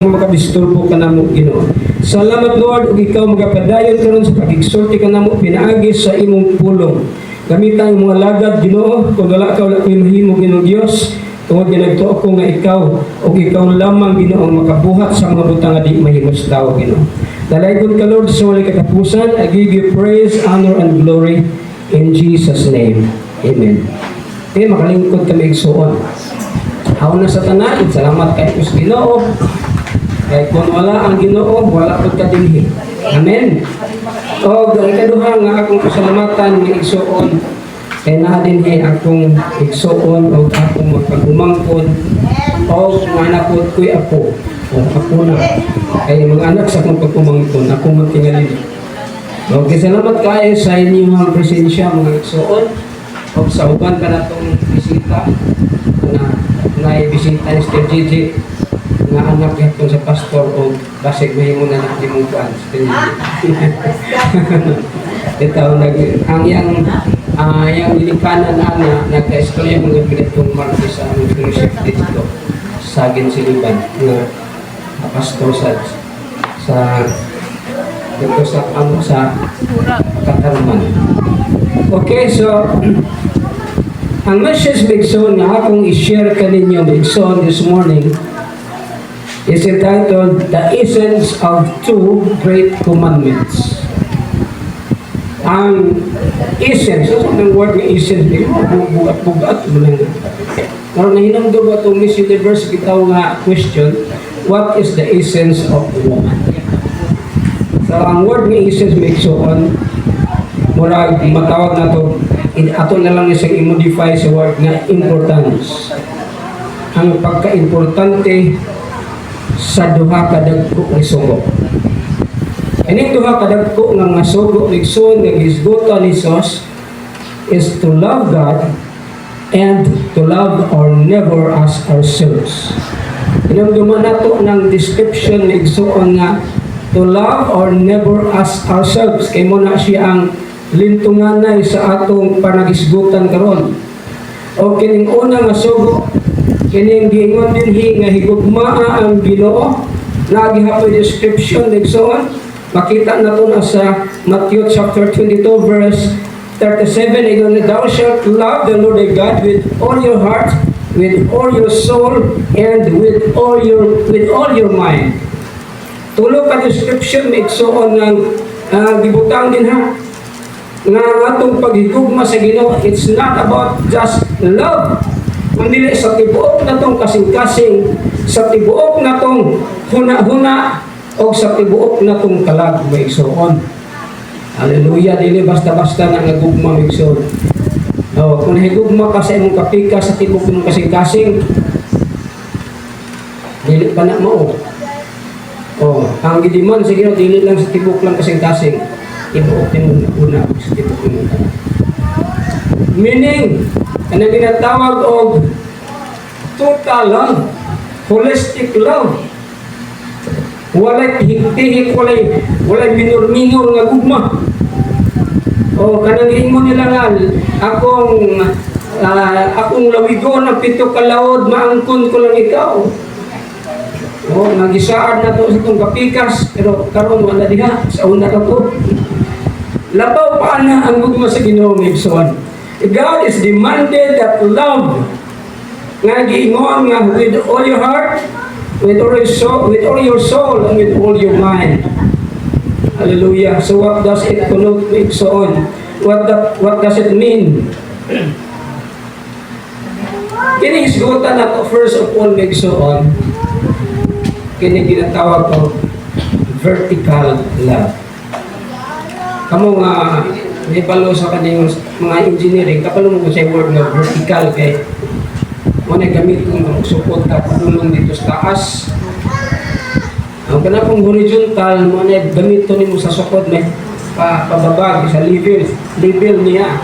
makadisturbo ka namo Ginoo. Salamat Lord ug ikaw magapadayon karon sa pagigsulti ka namo pinaagi sa imong pulong. Gamitan ang mga lagad Ginoo kung wala ka wala ko'y mahimo Ginoo Dios. Tungod ginagtuo ko nga ikaw ug ikaw lamang Ginoo ang makabuhat sa mga butang nga di mahimos tao Ginoo. Dalaygon ka Lord sa walay katapusan. I give you praise, honor and glory in Jesus name. Amen. Okay, makalingkod kami igsuon. Haon na sa tanan, salamat kay Ginoo. Kaya kung wala ang Ginoo, wala po ka dinhi. Amen. O, ikaduha nga akong pasalamatan ng igsuon. Kaya na dinhi akong igsuon o akong magpagumangkon. O, mga anak ko'y ako. O, ako na. Kaya mga anak sa akong pagkumangkon, ako magtingalin. Okay, salamat kayo sa inyong presensya, mga igsuon. O, sa uban ka na itong bisita na bisita ni Sir JJ. Nga anak yapon sa pastor o basig mahimo na natin mong kuhan ito ang yang lilikanan na nagka-istorya mga pinitong marke sa aming fellowship dito sa Ginsiliban nga pastor sa dito sa Katarman. Okay, so ang message Bigson na akong i-share kaninyo Bigson this morning is entitled The Essence of Two Great Commandments. Ang essence, so ang word ng essence, bugat-bugat mo lang. Pero nahinamdo ba itong Miss Universe kita nga question, what is the essence of the woman? So ang word ng essence makes so on, murag matawag na ito, ato na lang isang i-modify sa word na importance. Ang pagka-importante sa duha ka dagko ni sugo. Ining duha ka dagko nga sugo ni Igsoon nga gisgutan ni Sos is to love God and to love our neighbor as ourselves. Inumduman nato ng description ni Igsoon nga to love our neighbor as ourselves. Kay mo na siya ang lintunganay sa atong panagisgutan karon. O kining una nga sugo kining giingon dinhi nga higugmaa ang Ginoo nagihapoy description Igsoon makita nato na sa Matthew chapter 22 verse 37 ingon thou shalt love the Lord thy God with all your heart, with all your soul, and with all your mind. Tulo ka description Igsoon ng gibutang din ha nga atong paghigugma sa Ginoo. It's not about just love. Kundi sa tibuok na tong kasing-kasing, sa tibuok na tong huna-huna, o sa tibuok na tong kalag, may igsoon. Hallelujah, dili basta-basta na nagugma, may igsoon. O, kung nahigugma ka sa imong kapika sa tibuok ng kasing-kasing, dili pa na mo. O, ang gidiman, sige, dili lang sa tibuok lang kasing-kasing, tibuok din huna, sa tibuok ng kalag. Meaning, ano ginatawag o total love, holistic love. Walay hihik-hihik, walay minor-minor nga gugma. O kanang ingon nila nga, akong lawigon ang pito kalaod, maangkon ko lang ikaw. O nagisaad na to sa itong kapikas, pero karon wala diha, sa una na to. Labaw pa na ang gugma sa Ginoo Igsoon. God is demanded that love nga giingon nga with all your heart, with all your soul, and with all your mind. Hallelujah. So what does it connote Igsoon? What does it mean? Kini isgutan nato first of all Igsoon. Kini ginatawag ko vertical love. Kamo nga may balo sa kanyang mga engineering, kapalo mo sa word nga vertical kay muna gamit kong support na pagulong dito sa taas. Ang kanapong horizontal, muna gamit ito mo sa support may pababag sa level niya.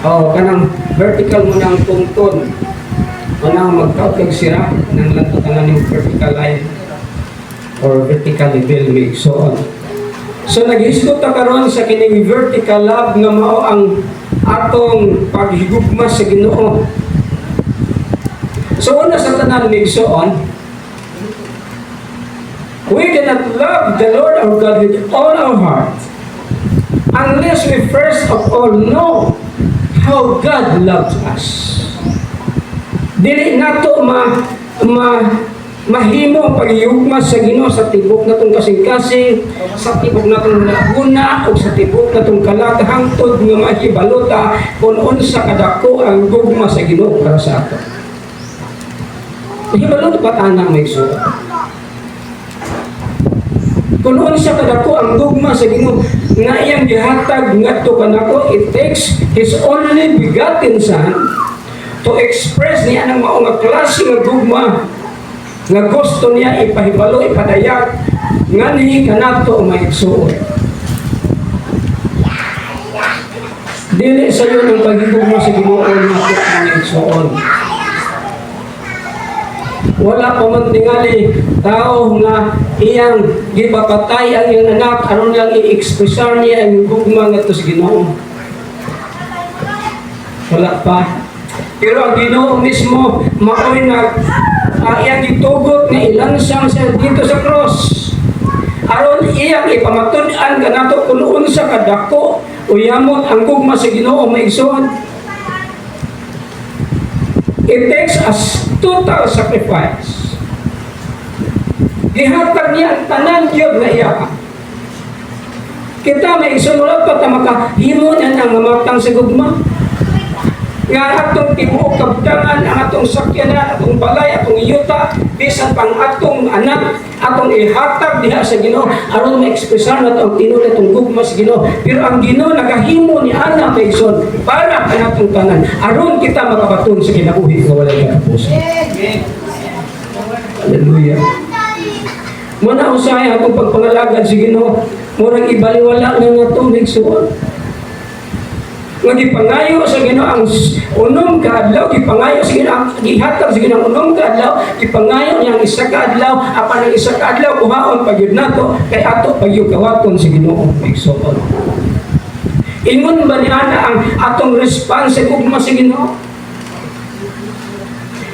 O kanang vertical mo ng tungton. Muna mag-out kag sira ng lantutan ng vertical line or vertical level may so on. So nag-hisgot ta karon sa kining vertical love nga mao ang atong paghigugma sa Ginoo. So una sa tanan Igsoon, We cannot love the Lord our God with all our heart unless we first of all know how God loves us. Dili nato mahimo ang paghiyugma sa Ginoo sa tibok natong kasing-kasing, sa tibok natong laguna o sa tibok natong kalaghangtod nga mahibalota kung unsa kadako ang gugma sa Ginoo para sa ato. Mahibalota ba tanang may igsoon? Kung unsa kadako ang gugma sa Ginoo nga iyang gihatag ngadto kanako, it takes His only begotten Son to express niya ng mao nga klase nga gugma nga gusto niya ipahibalo, ipadayag nganhi kanato maigsuon. Dili sa iyo ng paghigugma sa Ginoo nato maigsuon. Wala pa man tingali tao nga iyang gipapatay ang iyang anak aron lang i-expressar niya ang gugma ngadto sa Ginoo. Wala pa. Pero ang Ginoo mismo mao'y iyang gitugot nga ilansang siya dito sa cross. Aron iyang ipamatud-an kanato kung unsa kadako o yamot ang gugma sa Ginoo maigsoon. It takes a total sacrifice. Gihatag niya ang tanan gyud nga iya. Kita may isunod pa ta makahimo na ang mamatang sa gugma. Nga atong tibuok kabtangan, ang atong sakyanan, atong balay, atong yuta, bisan pang atong anak, atong ihatag diha sa Ginoo aron ma-expressar nato ang tinuod atong gugma sa Ginoo. Pero ang Ginoo nagahimo ni ana maigsoon para kanatong tanan aron kita makabaton sa kinabuhi nga walay katapusan. Hallelujah. Muna usahay atong pagpangalagad sa Ginoo, murag ibaliwala na nato maigsoon. Nga gipangayo sa Ginoo ang unom ka adlaw, gipangayo sa Ginoo, gihatag sa Ginoo unom ka adlaw, gipangayo niya ang isa ka adlaw, apan ang isa ka adlaw kuhaon pagyud nato kay ato pagyud kawaton sa Ginoo maigsoon. Ingon ba niya ang atong response sa gugma sa Ginoo?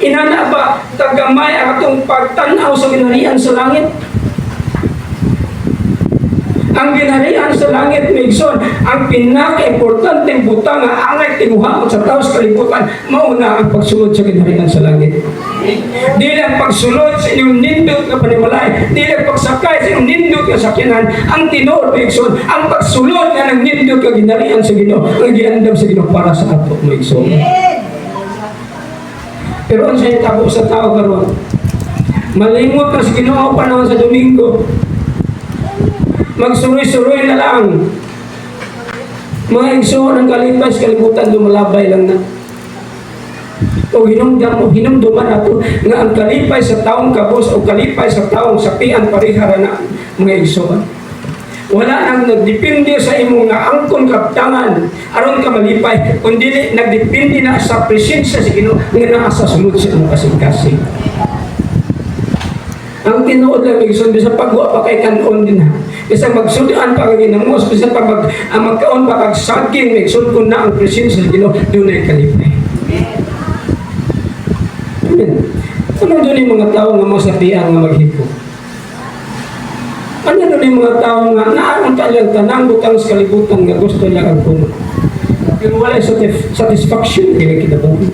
Inana ba tagamay ang atong pagtan-aw sa ginharian sa langit? Ang ginharian sa langit maigsoon, ang pinaka-importanteng butang nga angay tinguhaon sa tao sa kalibutan, mauna ang pagsulod sa ginharian sa langit. Dili ang pagsulod sa inyong nindot na panimalay, dili ang pagsakay sa inyong nindot na sakyanan, ang tinuod maigsoon, ang pagsulod na ng nindot na ginharian sa Ginoo, ang giandam sa Ginoo para sa ato maigsoon. Pero ang sa'yo tabo sa tao karon, malimot na sa Ginoo panahon sa Domingo, magsuroy-suroy na lang. Mga igsoon ng kalipas, kalibutan, lumalabay lang na. O hinumduman nato nga ang kalipay sa taong kabos o kalipay sa taong sapian parihara na mga igsoon. Wala nang nagdepende sa imong nga angkon kabtangan aron ka malipay, kundi nagdepende na sa presensya sa Ginoo nga naa sa sulod sa imong kasing-kasing. Ang tinuod lang igsoon bisan pagwa pa kay kanon din ha. Bisan magsudian pa kay ginamos, bisan pag magkaon pa kag saging igsoon kun na ang presensya sa Ginoo dunay kalipay. Amen. Ano dunay mga tawo nga mosapian nga maghiko? Ano dunay mga tawo nga naaron talang tanang butang sa kalibutan nga gusto lang ang kuno. Pero wala satisfaction kay kinabuhi.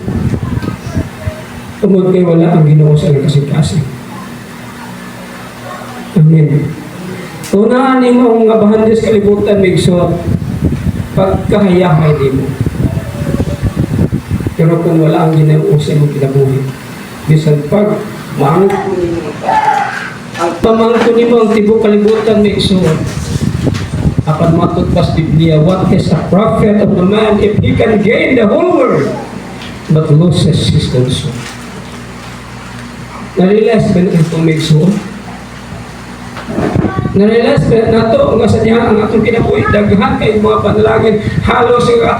Tungod kay wala ang Ginoo sa kasing-kasing. Amen. Unaan ni mo ang abahandes kalibutan maigsoon pagkahayahay di mo. Pero kung wala ang Ginoo sa imong kinabuhi, bisan pag maangko nimo ang pamangko nimo ang tibok kalibutan maigsoon. Apan matutpas Biblia, what is a prophet of the man if he can gain the whole world but loses his own soul? Narealize ba na ito maigsoon? Narealize ba nato nga sa diha ang atong kinabuhi daghan kay mga panalangin halos nga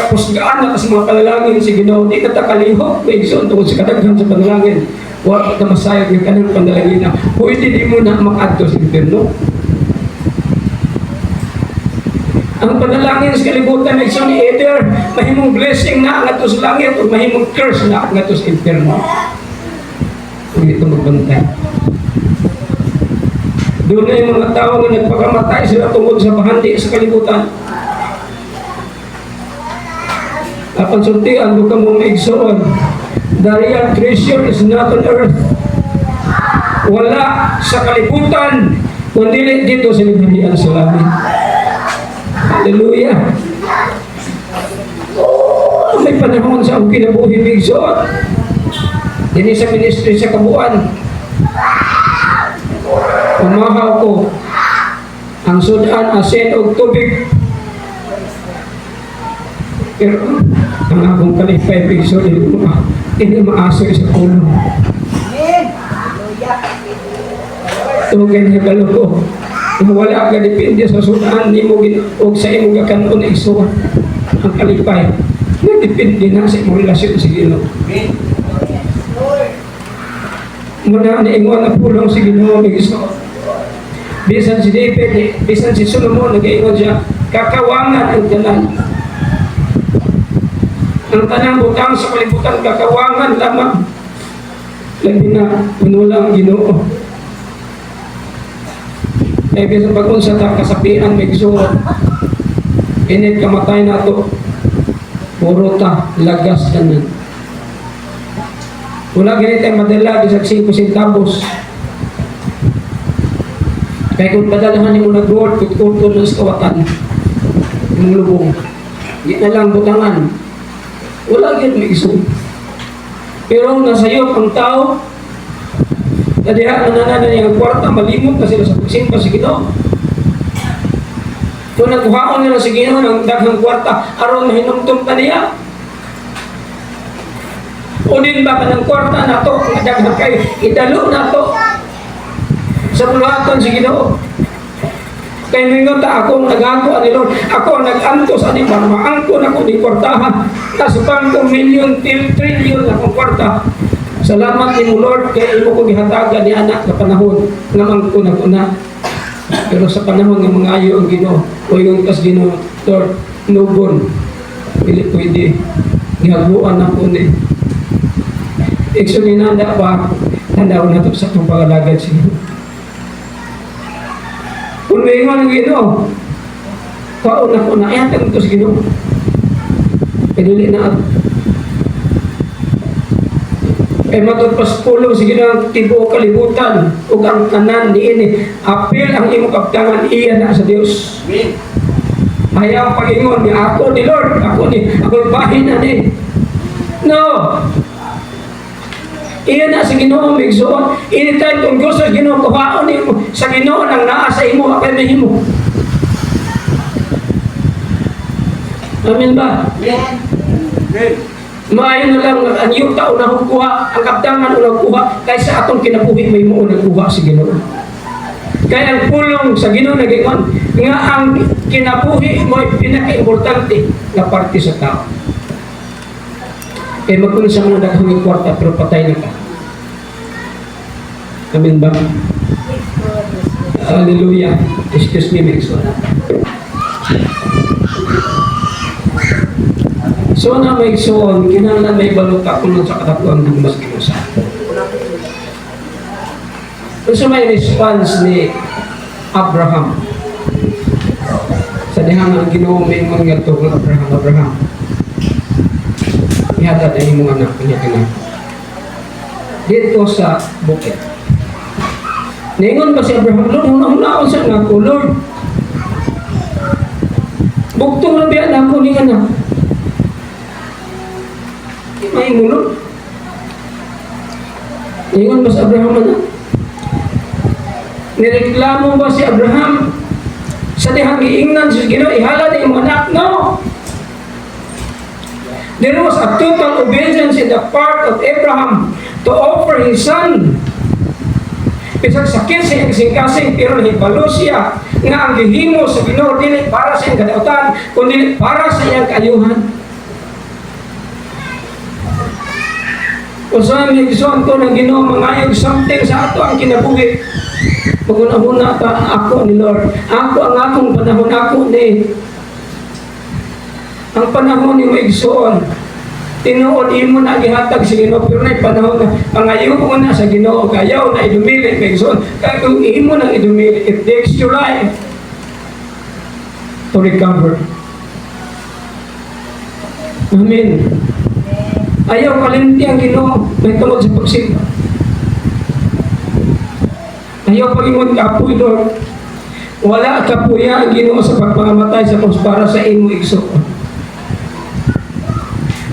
pusgaan na sa mga panalangin si Ginoo di ka ta kalihok maigsoon tungod sa kadaghan sa panalangin wa ta masayod ng kanang panalangin na pwede di mo na makadto sa impierno. Ang panalangin sa kalibutan maigsoon either mahimong blessing na ngadto sa langit o mahimong curse na ngadto sa impierno. Kung ito magbantay. Doon na yung mga tao na nagpakamatay sila tungkol sa bahandi sa kalibutan. Apan sultian, doon ka mong igsoon. The real treasure is not on earth. Wala sa kalibutan, kundi dito sa libutan sa langit. Hallelujah. Oh, may panahon sa akong kinabuhi bigsoon. Dini sa ministry sa kabuuan. Umahaw ko ang sudan, asin o tubig. Pero ang akong kalipay bigsoon, hindi maasoy sa puno. Tugin higalo ko. Wala ka depende sa sudan, ni mo o sa imong gakanon na igsoon. Ang kalipay, nagdepende na sa imong relasyon sa Ginoo. Muna na ingon na pulong sa Ginoo may igsoon. Bisan si David, bisan si Solomon, nag-ingon siya, kakawangan ang tanan. Ang tanang butang sa kalibutan, kakawangan lamang. Labi na, pinulang Ginoo. Kaya bisan pag-unsa ta kasapian may igsoon. Init kamatay na to. Puro ta, lagas tanan. Wala ganit ay madala, bisag 5 centavos. Kaya kung padalahan ni mo nag-board, kutkuntun ng kawatan, yung lubong, di na lang butangan. Wala ganit may igsoon. Pero nasayop ang tao, kadiha na yung kwarta, malimot na sila sa pagsimpa sa Ginoo. Kung nagkuhaon nila sa Ginoo ng daghang kwarta, aron hinumtum pa niya. O din ba ka ng kwarta na to, kung daghang kayo, idalo na to sa puluhaton sa Ginoo. Kaya mingon ta ako nagago ani Lord, ako nag-antos ani ba, maangko na ko ni kwartahan, kasi pang milyon, trilyon na kong kwarta. Salamat ni mo Lord, kaya imo ko gihatagan ni anak na panahon nga mangkuna-kuna. Pero sa panahon ng mga ayo ang Ginoo, o yung kas Ginoo, Lord, nubon, pili pwede, gihaguan na po ni. Iksunin nanda pa, nandaw na ito sa itong pangalagad siya. Kung may ingon ang Ginoo, pauna ko na, ayatan ito sa Ginoo. Pinili na ako. Kaya matagpas pulong sige ng tibuok kalibutan ug ang tanan niini apil ang imong kabtangan iya na sa Dios. Ayaw pag-ingon ni ako ni Lord, ako bahin na ni. No. Iya na sa Ginoo migsuon. Anytime kung gusto sa Ginoo kuhaon nimo sa Ginoo nang naa sa imo apil nimo. Amen ba? Amen. Maayon na lang ang iyong tao na kuha, ang kaptangan unang kuha, kaysa atong kinabuhi may mo unang kuha sa Ginoo. Kaya ang pulong sa Ginoo nagingon, nga ang kinabuhi mo ay pinaka-importante na parte sa tao. Kaya magkunin sa mga daghang kwarta pero patay na ka. Amen ba? Hallelujah. Excuse me, next one. So na may igsoon, kinahanglan may balota kung sa kadakuan ng mas ginusa. So may response ni Abraham. Sa dihang ang Ginoo may mga gatong Abraham. Ihata na yung mga anak niya anak. Dito sa bukid. Ningon ba si Abraham, Lord, hunahunahon sa anak ko, Lord. Buktong na biyan ako ni anak. May mulod. Ingon ba si Abraham na? Nireklamo ba si Abraham sa dihang giingnan sa Ginoo ihala na yung anak? No. There was a total obedience in the part of Abraham to offer his son. Bisag sakit sa iyang singkasing pero nahibalo siya nga ang gihimo sa Ginoo dili para sa iyang kadautan kundi para sa iyang kaayuhan. Usahan ni Gison ko ng Ginoo mangayog something sa ato ang kinabuhi. Pag-una-una ta ako ni Lord. Ako ang akong panahon ako ni. Ang panahon ni Gison. Tinuod imo na gihatag sa Ginoo pero na panahon na pangayo na sa Ginoo kayaw na idumili kay son kay kung imo na idumili it takes your life to recover. Amen. Ayaw kalimti ang Ginoo may tungod sa pagsimba. Ayaw pagingon kapoy Lord. Wala kapuya ang Ginoo sa pagpangamatay sa krus para sa imo igsoon.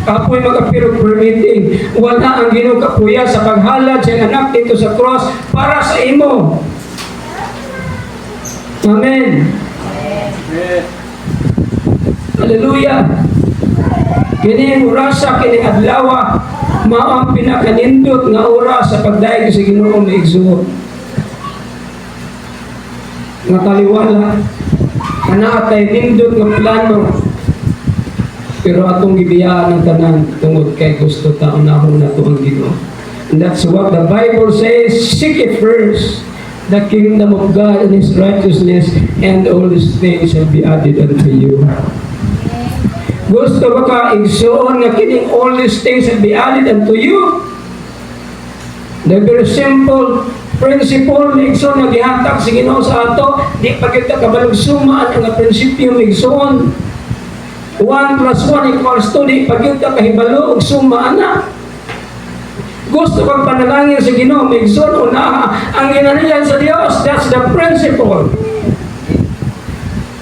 Kapoy magapirog permitting. Wala ang Ginoo kapuya sa paghalad sa anak dito sa cross para sa imo. Amen. Hallelujah. Kini orasa kini adlaw mao ang pinakanindot nga oras sa pagdaig sa Ginoo nga igsuon. Nga taliwala ana atay nindot nga plano pero atong gibiyaan ang tanan tungod kay gusto taon nahon nato ang Ginoo. And that's what the Bible says, seek it first the kingdom of God and His righteousness, and all these things shall be added unto you. Gusto ba ka igsoon nga kining all these things shall be added unto you? The very simple principle na igsoon nga gihatag sa Ginoo sa ato, di pa kita kabalugsumaan ang prinsipyo ng igsoon. 1 plus 1 equals 2, di pa kita kahibalo og suma ana. Gusto kang panalangin sa Ginoo, may igsoon una ang ginanilan sa Dios, that's the principle.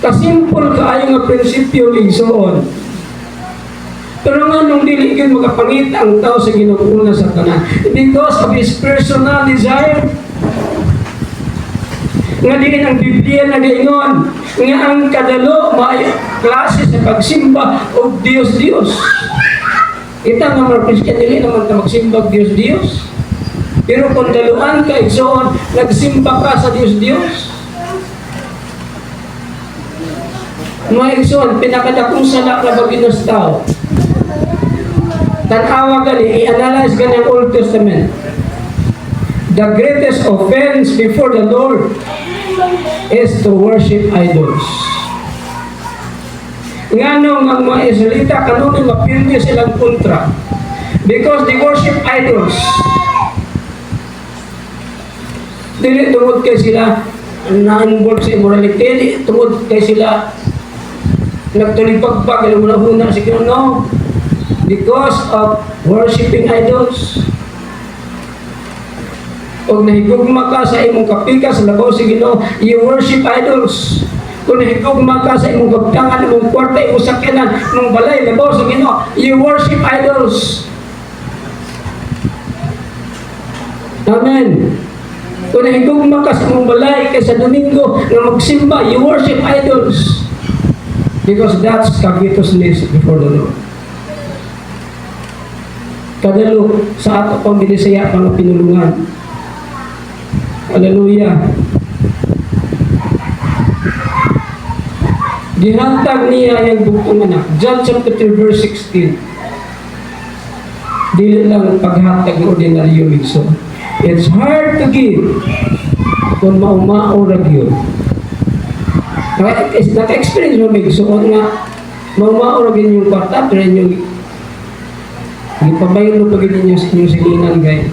Kasimple kaayo nga prinsipyo ng igsoon. Pero nga nung dili gyud makapangita ang tao sa Ginoo una sa tanan because of his personal desire. Nga din ang Biblia nagaingon nga ang kadalo may klase sa pagsimba og Dios. Kita nga mga Christian dili naman ta magsimba og Dios. Pero kung daluan ka igsoon nagsimba ka sa Dios. Mga igsoon pinakadakong sala na baginos tao. Tanawa gani, i-analyze gani ang Old Testament. The greatest offense before the Lord is to worship idols. Nganong ang mga Israelita kanunay mapildi silang kontra because they worship idols. Dili tungod kay sila na-involve sa immorality, dili tungod kay sila nagtulipagpag ilang huna sa Ginoo. No, because of worshiping idols. Kung nahigugma ka sa imong kapika sa labaw sa Ginoo, you worship idols. Kung nahigugma ka sa imong gagtangan, imong kwarta, imong sakyanan, imong balay, labaw sa Ginoo, you worship idols. Amen. Kung nahigugma ka sa imong balay, kay sa Domingo, na magsimba, you worship idols. Because that's covetousness before the Lord. Kadalo sa ato pang binisaya pang pinulungan. Hallelujah. Gihantag niya yung bugtong anak. John chapter 3 verse 16. Dili lang paghatag ng ordinaryo igsoon. It's hard to give kung maumao ra gyud. Naka-experience mo igsoon nga maumao ra gyud yung kwarta pero yung ipabaylo pag ninyo sa inyong silingan guys.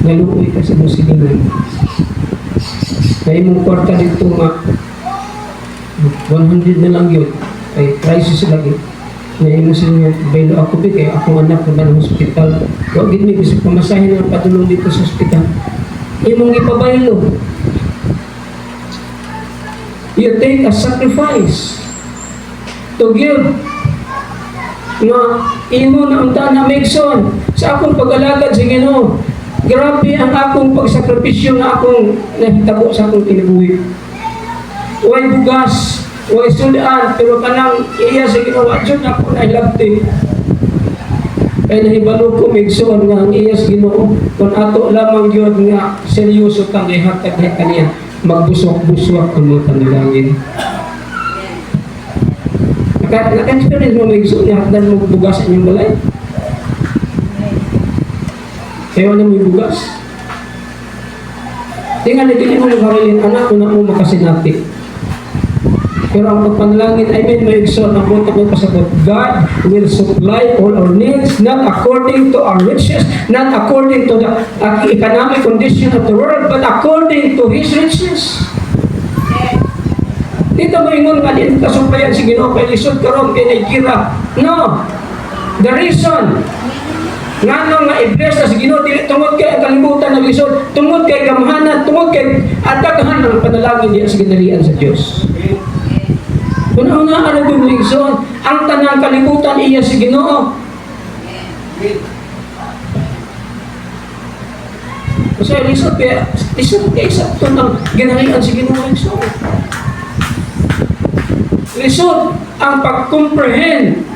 Naluoy ka sa inyong silingan. Kaya mong kwarta dito nga 100 na lang yun. Ay crisis lagi. Ngayon mo siya baylo ako kaya akong anak na ng hospital. Huwag din may bisip pamasahin ng patulong dito sa hospital. Imong ipabaylo. You take a sacrifice to give nga imo na unta na megson sa akong pag-alagad sa Ginoo. Grabe ang akong pagsakripisyo nga akong nahitabo sa akong kinabuhi. Way bugas, way sudan, pero kanang iya sa Ginoo adjud ako na ilabti. Kaya nahibalo ko megson nga ang iya sa Ginoo kung ato lamang gyud nga seryoso kang ihatag kaniya magbuswak-buswak ang mga panalangin. Naka-experience mo may gusto niya hatdan mo bugas sa inyong balay? Kaya na mo bugas? Tingnan na din mo magarilin anak kung na mo makasinati. Pero ang pagpanalangin, I mean, may igsoon ang buto ko pasabot. God will supply all our needs, not according to our riches, not according to the economic condition of the world, but according to His riches. Dito mo ingon nga din kasumpayan si Ginoo kay lisod karon kay naikira. No. The reason ngano nga i-bless na si Ginoo dili tungod kay ang kalibutan ng lisod, tungod kay gamhanan, tungod kay atagahan ng panalangin diya sa ginalian sa Dios. Kung ano nga ano yung lisod, ang tanang kalibutan iya si Ginoo. Kasi lisod kaya sa ito ng ginalian si Ginoo lisod. Lisod ang pag-comprehend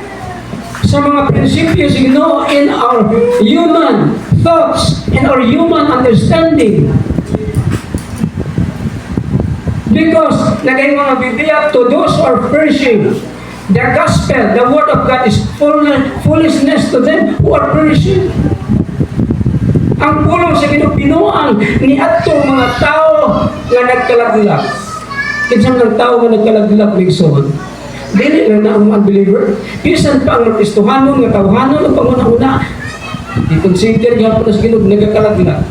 sa mga prinsipyo sa Ginoo in our human thoughts and our human understanding. Because nagay mga Biblia, to those who are perishing, the gospel, the word of God is foolishness to them who are perishing. Ang pulong sa Ginoo pinuang ni adto mga tao nga nagkalaglag. Kinsang ng tao nga nagkalaglag migsoon. Dili lang na ang unbeliever. Bisan pa ang Kristohanon nga tawhanon ang panguna-una. I-consider gapon na sa Ginoo nagkalaglag.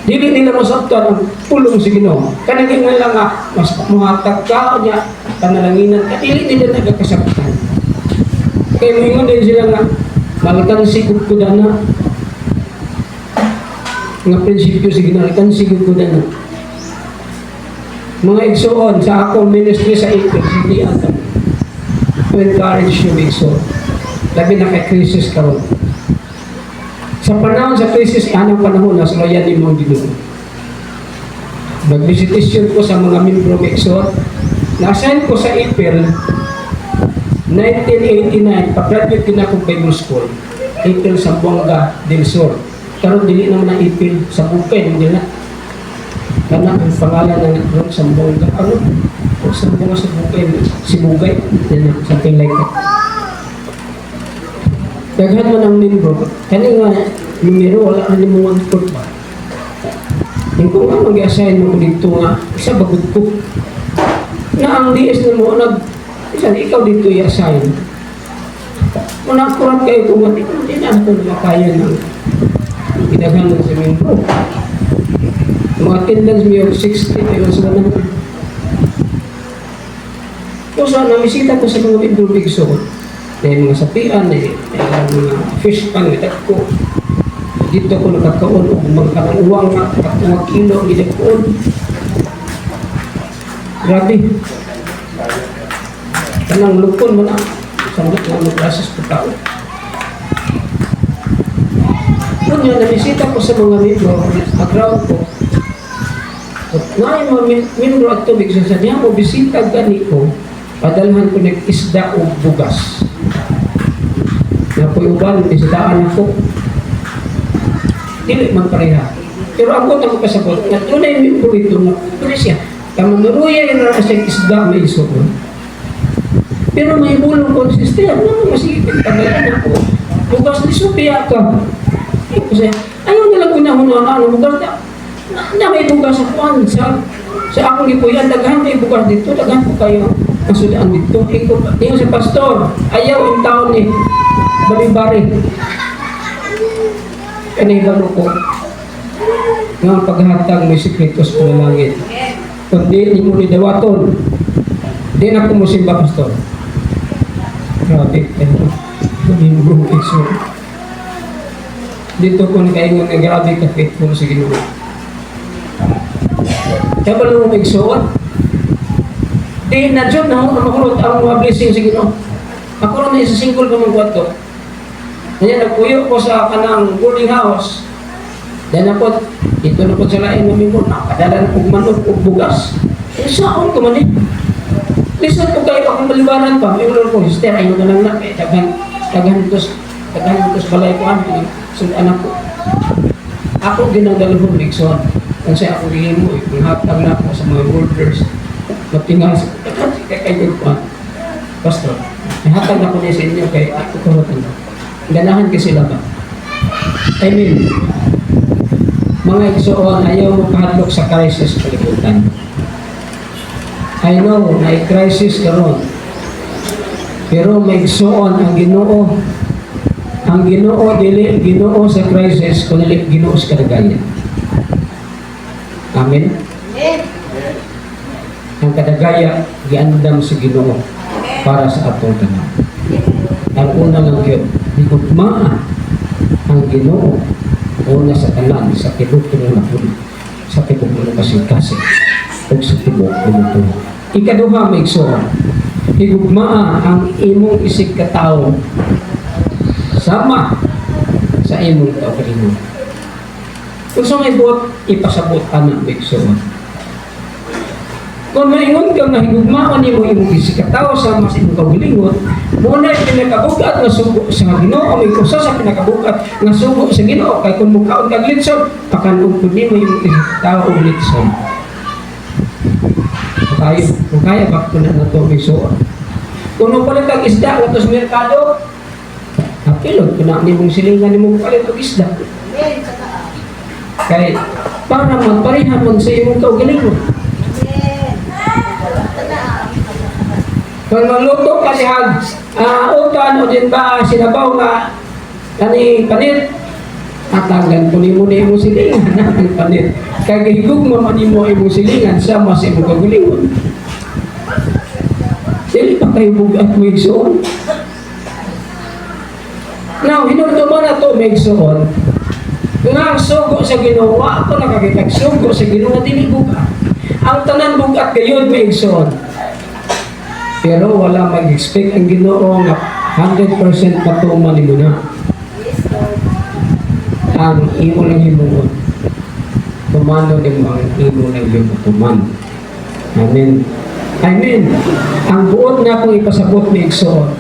Dili nila masabtan ang pulong sa Ginoo. Kanang nga lang nga mas muhatag ka niya panalanginan ka dili nila nagkasabtan. Kaya moingon din sila nga malikan sigud ko dana. Nga prinsipyo sa Ginoo malikan sigud ko dana. Mga igsoon sa akong ministry sa April, hindi ata. To encourage yung igsoon. Labi na kay krisis karon. Sa panahon sa krisis, anong panahon na sulayan din mong Ginoo. Nag-visitation ko sa mga membro ng igsoon. Na-assign ko sa April 1989, pa-graduate din akong Bible School. April sa Buanga del Sur. Karon dili naman na April sa Bukay, hindi na. Karena ang pangalan ng Ron Sambonga, ano? Sambonga sa Bukay, si Bugay, something like that. Daghan man ang membro, kani nga numero, wala na limungan ko ba? Yung kung nga mag-assign mo dito nga, isa bagod ko. Na ang DS na mo, isa ikaw dito i-assign. Kung nakurat kayo kung hindi na ako nakakaya ng idaghan mo sa membro. Mga attendance mo yung 60, pero sa naman. Kung saan, namisita ko sa mga membro bigsoon. Dahil mga sapian, mga fish pan, ko. Dito ko nakakaon, o mga kanang nga, mga kilo, ginagkaon. Grabe. Kanang lupon mo na. Samot nga mga klases po tao. Kung yun, namisita ko sa mga membro, nag-ground ko. Ngayon mga membro at tubig, sasabihan mo, bisita gani ko, padalhan ko nag-isda o bugas. Na po yung uban, bisitaan ako. Dili man pareha. Pero ako na magkasabot, na tunay membro ito, na tuloy siya, kamanuruya yung nakasya isda may iso ko. Pero may bulong ko, sister, ano masigit, padalan ako. Bugas ni Sophia ka. Kasi, ayaw nilang unahunaan ano, bugas na may bugas sa kuwan sa akong gipuyan, daghan may bugas dito, daghan po kayo masulaan dito. Yung si pastor, ayaw yung taon ni bari-bari. Kanibalo ko nga paghatag may sikretos ko na langit. Kundi hindi mo nidawaton, di na ako musimba, pastor. Grabe, Domingo, Iso. Dito ko nakaingon na grabe ka faithful sa Ginoo. Kaya ba nung magsuot? Di na dyan na makulot ang mga blessing sa Ginoo. Ako rin na isa single ko ng kwarto. Kanya nagpuyo ko sa kanang boarding house. Then ako, dito na po sa lain namin ko, nakadala na kong manok o bugas. Saan ko man eh? Listen ko kayo akong malibaran pa. Yung ko, sister, ayaw na lang na. Daghan ito sa balay ko, sa anak ko. Ako ginagdalahon, Nixon. Kasi ako rin mo, hatag na ako sa mga workers. Matingal sa kakaibig ko. Pastor, hatag na ko niya sa inyo kay ako karotan na. Ganahan kasi sila ba? I mean, mga igsoon, ayaw mo kahadlok sa crisis kalibutan. I know, may crisis karon. Pero may igsoon ang Ginoo. Ang Ginoo dili Ginoo sa crisis kundi Ginoo sa kadagayan. Amen. Ang kadagaya giandam sa Ginoo para sa atong tanan. Ang una lang yun, higugmaan ang Ginoo una sa tanan sa tibok ng napuli, sa tibok ng kasing-kasing o sa tibok ng napuli. Ikaduha may igsoon, higugmaa ang imong isig katao sama sa imong kaugalingon. Kung sa may buot, ipasabot anak may igsoon. Kung maingon ka na higugmaan mo imong isig katao sama sa imong kaugalingon, muna yung pinakabugat na sugo sa Ginoo, may kusa sa pinakabugat na sugo sa Ginoo, kay kung mukhaon kag litson, pakanon po nimo yung isig katao o litson. Kung kaya bakit na ito may suon. Kung palit ang isda at sa merkado, napilog, kunanin mong silingan ni mong palit ang isda. Kaya para magparehan man sa imong kaugalingon. Kung maluto ka siyang utan o din ba sinabaw nga kani panit, atanggan po ni mo na imong silingan ng panit. Kaya higug mo man mo imong silingan sama sa imong kaugalingon. Dili pa kayo bugat mo igsoon. Now, hinunto mo na ito may igsoon. Kung ang sugo sa Ginoo, ako nakakitag sugo sa Ginoo, dili bugat. Ang tanan bugat gayon may igsoon. Pero wala mag-expect ang Ginoo nga 100% matuman mo na. Ang imo lang himuon. Tumano din mo ang imo lang himuon. Amen. Amen. Ang buot na akong ipasabot ni igsoon.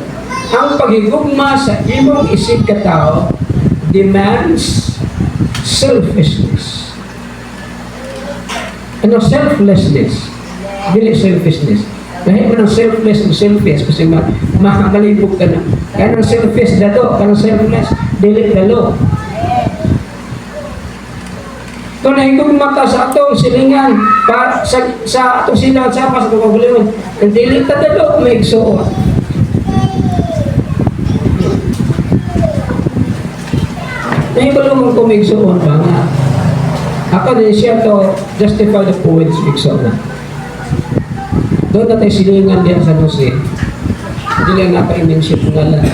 Ang paghigugma sa imong isig katao demands selfishness. Ano selflessness? Dili selfishness. Dahil mo ng selfless o selfish kasi makakalibog ka na. Kaya ng selfish dato, kaya ng selfless, dili dalo. Kung nahigog mata sa atong silingan, sa atong silingan, sa atong kaguliwan, ang dili tadalo, may igsoon. Nahibalo mong kumigsoon ba nga? Ako din siya to justify the poet's igsoon na. Doon na tayo silingan diyan sa Jose. Dili nga pa-internship nga lang.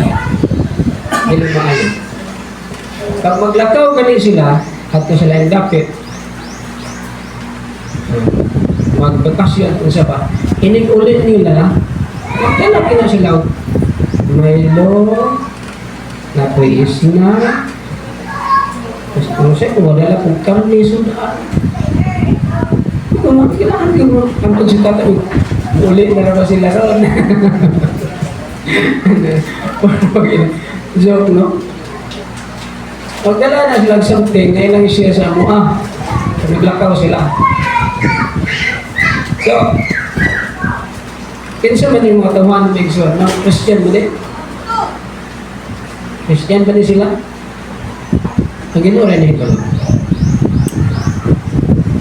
Dili maayo. Pag maglakaw gani sila, at sila yung dapit, magbakasyon kung sa pa, inig-ulit nila, maglalaki na sila, Milo, napuis na, kung siya, kung wala lang kung karni, sudan. Kung kailangan ko, ang pagsitata, ulit na naman sila ron. Joke, no? Pagdala na silang something, ngayon lang siya sa mua. Naglakaw sila. So, kinsa man yung mga tawahan ng Bigson? Mga Christian ba din? Christian ba din sila? Ang Ginoo rin ito.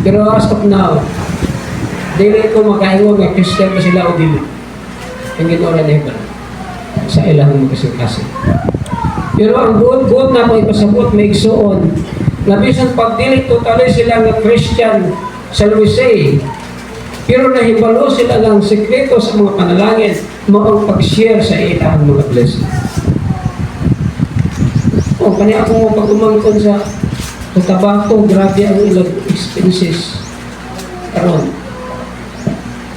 Pero as of now, dili ko makaingon nga Christian ba sila o dili. Ang Ginoo rin ito. Sa ilang magkasing-kasing. Pero ang good na kung ipasabot may igsoon, na bisan pagdili totally sila ng Christian, shall we say, pero nahibalo sila ng sekreto sa mga panalangin, maong pag-share sa ilang mga blessing. O, kanya ako mo pag-umangkon sa tabako, grabe ang ilang expenses. Karon,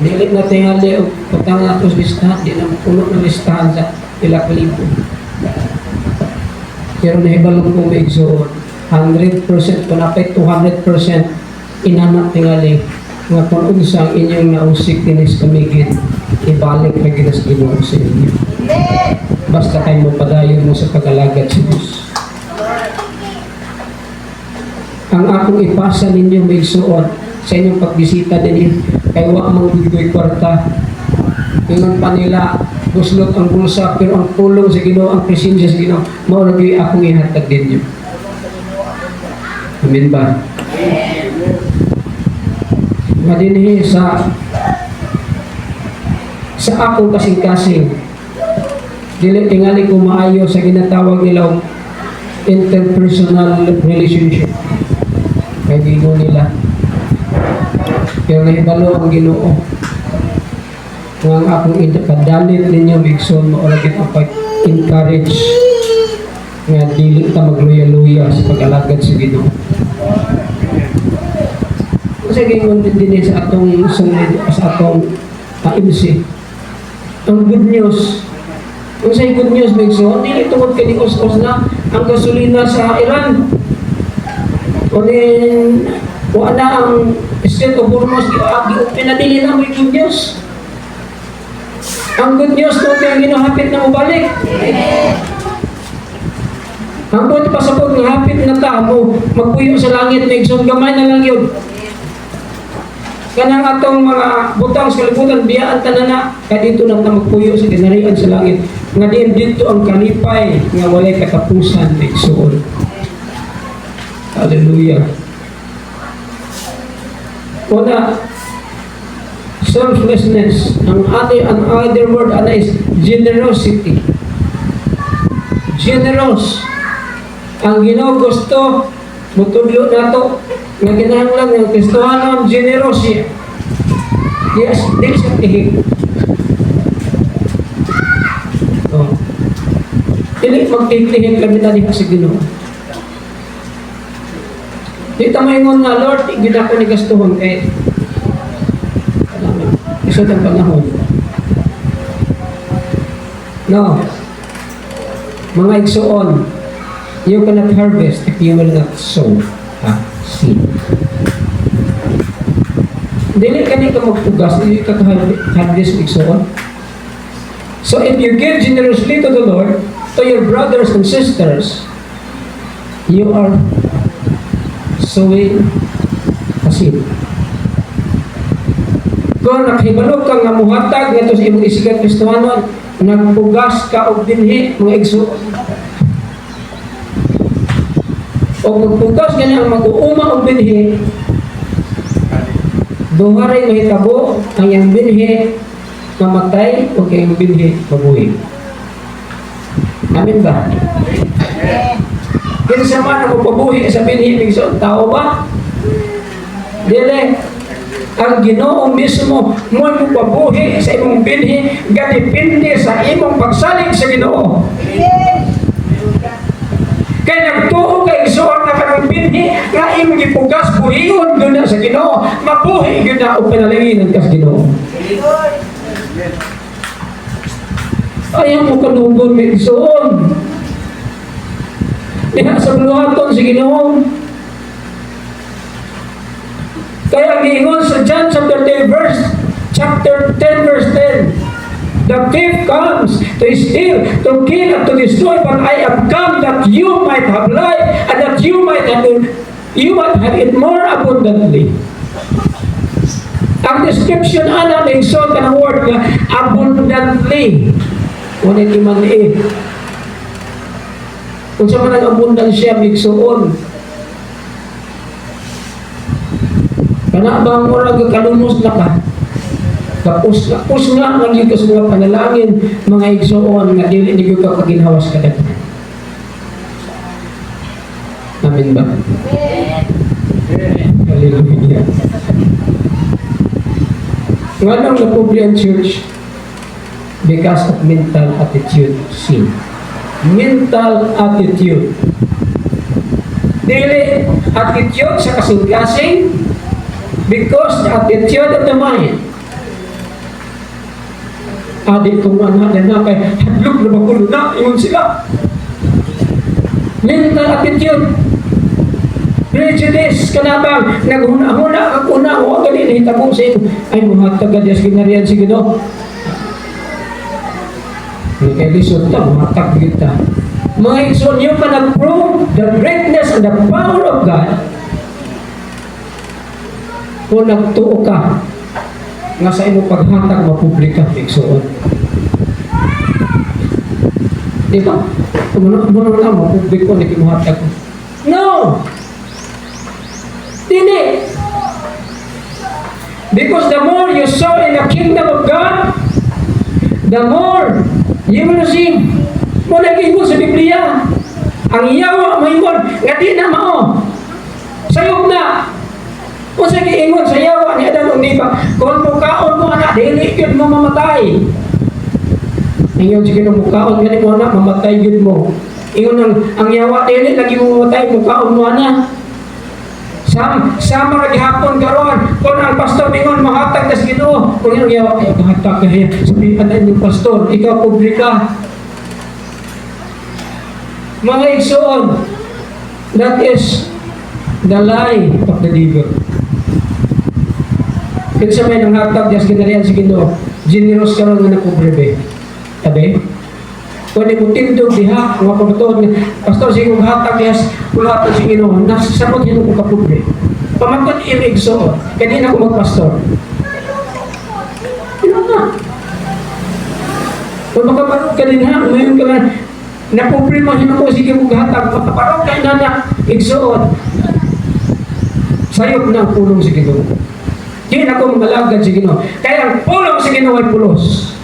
dili na tingali o patang atos listahan, di na puno ng listahan sa ilang kalibo. Pero nahibalong ko may igsoon, 100%, panapay 200% inanak tingali nga kung unsang inyong nausik tinis kamigin, ibalik na ginas Ginoo sa inyo. Basta kayo mo padayon mo sa pag-alagad sa Diyos. Ang akong ipasa ninyo may igsoon sa inyong pagbisita din kay wa mang bigoy kwarta. Ingon pa nila, buslot ang bulsa, pero ang tulong sa Ginoo, ang presensya sa Ginoo, maulagi akong ihatag din niyo. Amen ba? Madinhi sa sa akong kasing-kasing. Dili tingali ko maayo sa ginatawag nila interpersonal relationship. Kaya Ginoo nila. Kaya nahibalo ang Ginoo. Kung ang akong padalit ninyo, Bigson, maulagit ang pag-encourage nga dili ta magluya-luya sa pag-alagad sa Ginoo. Kasi gingon din sa atong sunod, sa atong MC. Ang good news, kung sa'yo good news, Bigson, dili tungod ka ni os-os na ang gasolina sa Iran. O din, wala ang state of Hormuz, pinadili na may good news. Ang good news kung kaya ginahapit na mabalik. Ang buti pa sa pag hapit na tamo, magpuyo sa langit, Bigson, gamay na lang yun. Kanang atong mga butang sa kalibutan, biyaan tanan na, kaya dito lang na magpuyo sa kinarian sa langit. Nga din dito ang kalipay, nga walay katapusan, Bigson. Hallelujah. Una, selflessness. Ang other word is generosity. Generous. Ang Ginoo gusto, mutudlo na to, nga kinahanglan ng Kristohanon, generosity. Yes, di siya tihig. Oh. Dili magtihig-tihig kami na diha sa Ginoo. Di tamayingon nga, Lord, igid ako ni gastuhon kay isa ng panahon. No. Mga igsuon, you cannot harvest if you will not sow a seed. Dili ka ni ka magpugas, dili ka harvest igsuon. So if you give generously to the Lord, to your brothers and sisters, you are sowing a seed. Kung nakahibalo ka nga muhatag nga to sa imong isigat Kristohanon, nagpugas ka og dinhi mga igsuon. O magpugas ka na ang mag-uuma og binhi, duharay mahitabo ang iyang binhi mamatay o kayong binhi mabuhi. Amin ba? Kinsa man ang mapabuhi sa binhi Bigson, tao ba? Dili. Ang Ginoo mismo mo mapabuhi sa imong binhi, gadepende sa imong pagsalig sa Ginoo. Kaya nagtuo kay Igsoon na kanang binhi nga imong ipugas buhion doon na sa Ginoo, mabuhi yun na o panalanginan ka sa Ginoo. Ayaw mo kanugon may Igsoon. Diha sa buluhaton sa Ginoo. Kaya giingon sa John chapter 10 verse 10, the thief comes to steal, to kill, and to destroy, but I have come that you might have life, and that you might have it more abundantly. Ang description ana ng Igsoon kanang word nga abundantly. Unay timani. Kung sa man ang abundansya Igsoon, kana ba ang oras kalumos na ka? Kapos nga naging ka sa mga panalangin, mga Igsoon, nga dili ni ka kaginhawas ka na. Amen ba? Hallelujah. Nga nang napubli ang church because of mental attitude sin. Mental attitude. Dili attitude sa kasing-kasing, because the attitude of the mind. Adik kong anak na kay hadlok na magulo na, yun sila. Mental attitude. Prejudice ka na bang naghuna-huna ang una o agad inahitabo sa ito. Ay, mga taga-Diyas ginarian si Ginoo. Hindi kayo lisod ta, mga tag-kita. Mga Igsoon, yung manag-prove the greatness and the power of God, kung nagtuo ka nga sa imong paghatag mapublika Igsoon. Di ba? Kung ano lang mapubliko ni kimuhatag. No! Dili! Because the more you sow in the kingdom of God, the more you will receive. Mo nag-ingon sa Biblia. Ang yawa mo ingon, nga di na mao. Sayop na. Kung sa giingon sa yawa ni Adan o Eva, kung mukaon mo anak, dili yun mo mamatay. Ingon sige nung mukaon, ganit mo anak, mamatay yun mo. Ingon ang yawa, dili lagi mo mamatay, mukaon mo anak. Sama naghapon karon kung ang pastor ingon mahatag na sa Ginoo, kung yung yawa, ay mahatag ka niya. Sabihin na yung pastor, ikaw publika. Mga igsoon, that is the lie of the devil. Kinsa may nang hatag dias ginarian sa Ginoo, generous karon nga napobre. Tabi. Kung di mo tindog diha, nga pagtuod nga pastor sige kog hatag dias pula to sa Ginoo, nasabot hino ko ka pobre. Pamangkot irigsoon, kaya di na ko magpastor. Ano na? Kung makaparod ka din ha, umayon ka na napobre mo hino ko sige kog hatag, makaparod ka na igsoon. Sayop na ang pulong sa Ginoo. Di na ko malagad sa Ginoo. Kaya ang pulong sa Ginoo ay pulos.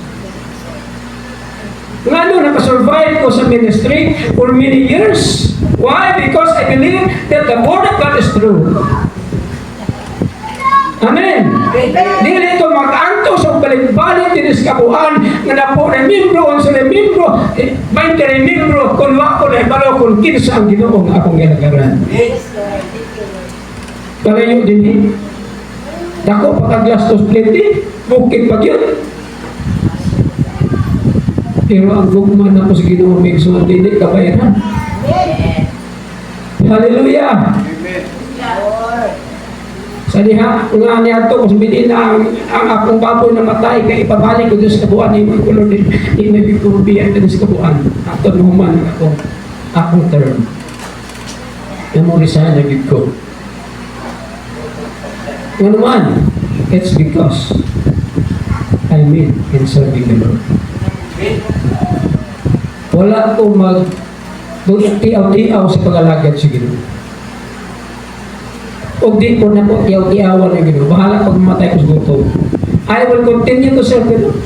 Ngano nakasurvive ko sa ministry for many years. Why? Because I believe that the Word of God is true. Amen. Dili ito mag-anto sa balik-balik din sa kabuhan nga na po remembro ang sa remembro 20 remembro kung wako na ibalo kung kinsa ang Ginoo nga akong ginagaran. Kalayo din dako pagkaglastos plenty, bukid pag yun. Pero ang gugman na po sa Ginoo may so hindi kabayaran. Hallelujah. Sa diha, nga niya ito, kung sabihin na ang akong baboy na matay, kaya ipabalik ko doon sa kabuan, ni mga kulor din, hindi na bikurubiyan doon sa kabuan. Ato naman akong term. Memorisahan na gid ko. Ano naman, it's because I mean in serving the Lord. Wala ko tiaw-tiaw sa pag-alagad sa Ginoo. O di ko na po tiaw-tiawan na Ginoo. Bahala pag mamatay ko sa gutom. I will continue to serve the Lord.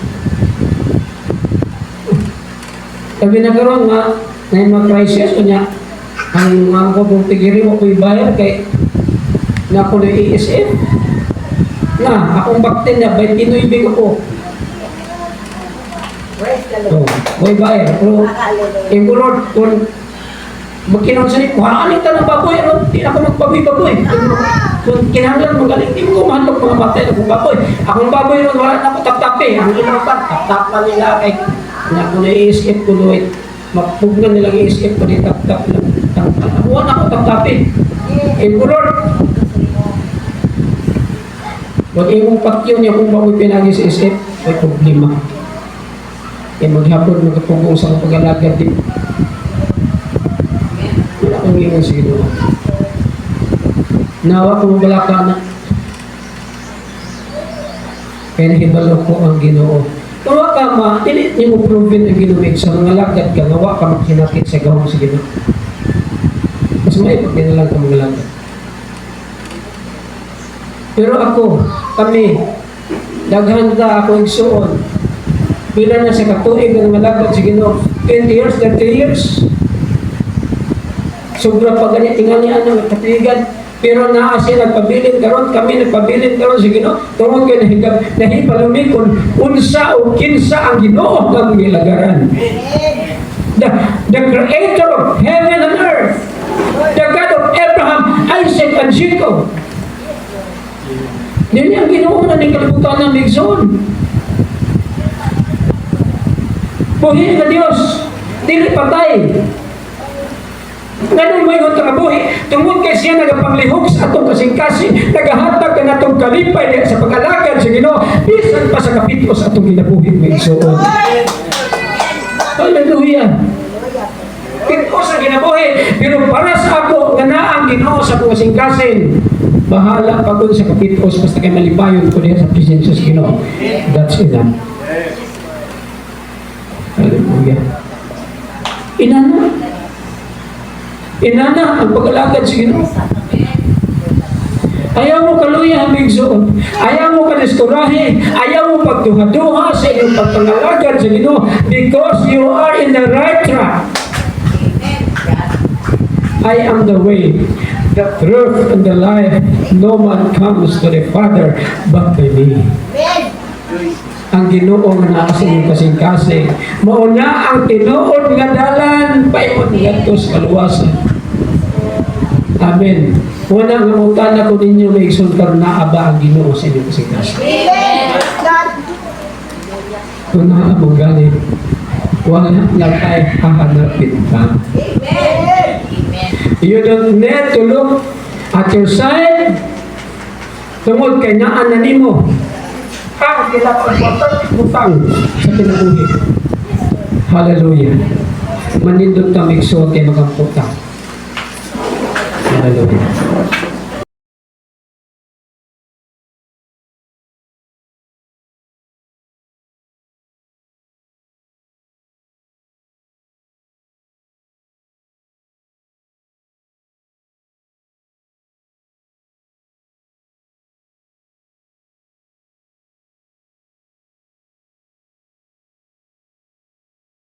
Sabi na karoon nga, na yung mga crisis ko niya, ang mga ko kung tigiri mo ko ibayar kay na ako na ESF. Na, akong baktin na, 29 ako. So, may bayar. Pero, yung Lord, kung magkinaon sa nito, haanit ka ng baboy, hindi ako magbaboy-baboy. Kung kinahanglan magaling, hindi ko kumahandog mga batay na kung baboy. Akong baboy ron, wala na ako tap-tapi. Ang inupan, tap-tapan nila kay na kung na-i-escape ko doon, magpugnan nilang i-escape ko din, tap-tap lang. Wala na ako tap-tapi. Yung Lord, wag imong patyo niya kung baboy pinagi sa escape, may problema. Kaya maghapon magkapugong sa pag-alagad din. Wala kang ingon sa Ginoo. Nawa kung wala ka na. Kaya nahibalo ko ang Ginoo. Nawa ka ma, dili niyo mo proven ang Ginoo sa mga lagad ka, nawa ka magkinakit sa gawang sa Ginoo. Mas may pagkinalang ka mga lagad. Pero ako, kami, daghan ka ako igsuon. Bila na sa katuig ng malagad sa Ginoo, 20 years, 30 years. Sobra pa ganyan, tingnan niya ang katuigan. Pero naa siya nagpabilin karon, kami nagpabilin karon sa Ginoo. Tungod kay nahipalumi kung unsa o kinsa ang Ginoo nga gilagaran. The creator of heaven and earth, the God of Abraham, Isaac, and Jacob. Dili ang Ginoo na ning kalibutan ng Migson. Buhi na Diyos, dili patay. Ganun mo yung kabuhi, tungkol kay siya nagapanglihok sa atong kasing-kasi, nagahatag ka na itong kalipay sa pag-alagad sa Ginoo, bisan pa sa kapitlo sa atong ginabuhi may igsoon. Hallelujah. Pito sa ginabuhi, pero para sa ako, nga na ang Ginoo sa akong kasing-kasin, bahala pa ko sa kapitos, basta kayo malipayon ko diya sa presensya sa Ginoo. That's enough. Hallelujah. Inana ang pag-alagad sa Ginoo. Ayaw mo kaluya ang bigsoon. Ayaw mo diskurahe, ayaw mo pagduha-duha sa inyong pagpangalagad sa Ginoo because you are in the right track. I am the way, the truth, and the life. No man comes to the Father but by me. Ang Ginoo nga naa sa inyong kasing-kasing, mauna ang tinuod nga dalan paimon ngadto sa kaluwasan. Amen. Una nga mutana ko ninyo may isultar na aba ang Ginoo sa inyong kasing-kasing. Kung naa mong galit, wala lang tayo hahanapin pa. You don't need to look at your side. Tungod kay naan na nimo ang kinapagpapag-utang sa kinabuhi. Hallelujah. Manindot kami suwag kay magamputang. Hallelujah.